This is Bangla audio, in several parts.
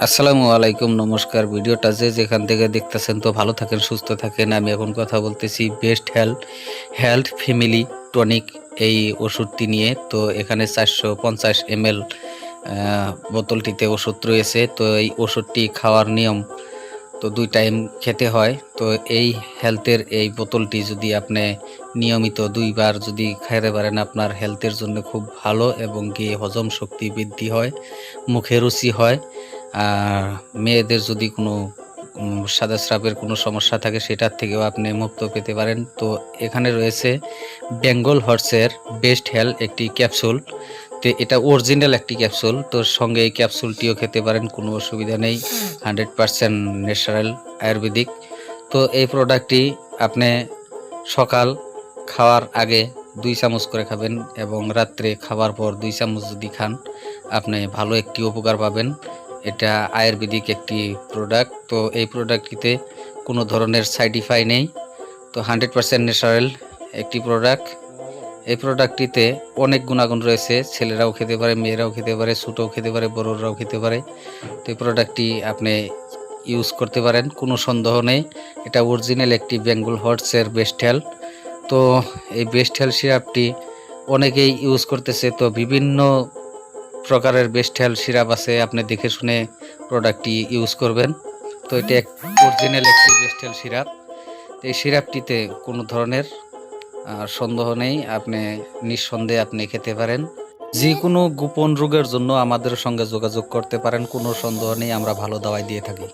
আসসালামু আলাইকুম, নমস্কার। ভিডিওটা যেখান থেকে দেখতেছেন তো ভালো থাকেন, সুস্থ থাকেন। আমি এখন কথা বলতেছি বেস্ট হেলথ ফ্যামিলি টনিক এই ওষুধটি নিয়ে। তো এখানে 450 ml বোতলটিতে ওষুধ রয়েছে। তো এই ওষুধটি খাওয়ার নিয়ম তো 2 টাইম খেতে হয়। তো এই হেলথের এই বোতলটি যদি আপনি নিয়মিত 2 বার যদি খাইতে পারেন, আপনার হেলথের জন্য খুব ভালো এবং কি হজম শক্তি বৃদ্ধি হয়, মুখে রুচি হয়। আর মেয়েদের যদি কোনো সাদা স্রাবের কোনো সমস্যা থাকে সেটার থেকেও আপনি মুক্ত পেতে পারেন। তো এখানে রয়েছে বেঙ্গল হর্সের বেস্ট হেলথ একটি ক্যাপসুল। তো এটা অরিজিনাল একটি ক্যাপসুল। তো সঙ্গে এই ক্যাপসুলটিও খেতে পারেন, কোনো অসুবিধা নেই। 100% ন্যাচারাল আয়ুর্বেদিক। তো এই প্রোডাক্টটি আপনি সকাল খাওয়ার আগে 2 চামচ করে খাবেন এবং রাত্রে খাওয়ার পর 2 চামচ যদি খান, আপনি ভালো একটি উপকার পাবেন। এটা আয়ুর্বেদিক একটি প্রোডাক্ট। তো এই প্রোডাক্টটিতে কোনো ধরনের সাইড ইফেক্ট নেই। তো 100% ন্যাচারাল একটি প্রোডাক্ট। এই প্রোডাক্টটিতে অনেক গুণাগুণ রয়েছে। ছেলেরাও খেতে পারে, মেয়েরাও খেতে পারে, ছোটও খেতে পারে, বড়রাও খেতে পারে। তো এই প্রোডাক্টটি আপনি ইউজ করতে পারেন, কোনো সন্দেহ নেই। এটা অরিজিনাল একটি বেঙ্গল হর্সের বেস্ট হেলথ। তো এই বেস্ট হেলথ সিরাপটি অনেকেই ইউজ করতেছে। তো বিভিন্ন প্রকারের বেস্ট হেলথ সিরাপ আছে, আপনি দেখে শুনে প্রোডাক্টটি ইউজ করবেন। তো এটা অরিজিনাল একটি বেস্ট হেলথ সিরাপ। এই সিরাপটিতে কোনো ধরনের সন্দেহ নেই, আপনি নিঃসন্দেহে আপনি খেতে পারেন। যে কোনো গোপন রোগের জন্য আমাদের সঙ্গে যোগাযোগ করতে পারেন, কোনো সন্দেহ নেই, আমরা ভালো দাওয়াই দিয়ে থাকি।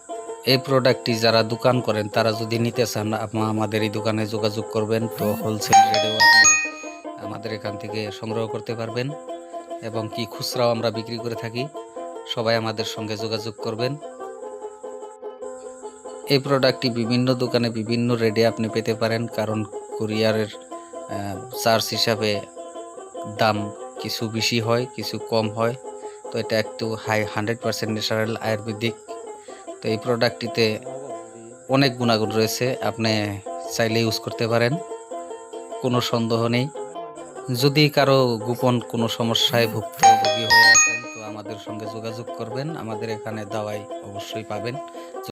এই প্রোডাক্টটি যারা দোকান করেন তারা যদি নিতে চান, আমাদের এই দোকানে যোগাযোগ করবেন। তো হোলসেল রেটেও আপনি আমাদের এখান থেকে সংগ্রহ করতে পারবেন এবং কি খুচরাও আমরা বিক্রি করে থাকি। সবাই আমাদের সঙ্গে যোগাযোগ করবেন। এই প্রোডাক্টটি বিভিন্ন দোকানে বিভিন্ন রেটে আপনি পেতে পারেন, কারণ কুরিয়ারের চার্জ হিসাবে দাম কিছু বেশি হয়, কিছু কম হয়। তো এটা একটু 100% ন্যাচারাল আয়ুর্বেদিক। তো এই প্রোডাক্টটিতে অনেক গুণাগুণ রয়েছে, আপনি চাইলে ইউজ করতে পারেন, কোনো সন্দেহ নেই। যদি কারো গোপন কোনো সমস্যায় ভুক্তভোগী হয়ে আছেন তো আমাদের সঙ্গে যোগাযোগ করবেন, আমাদের এখানে দাওয়াই অবশ্যই পাবেন।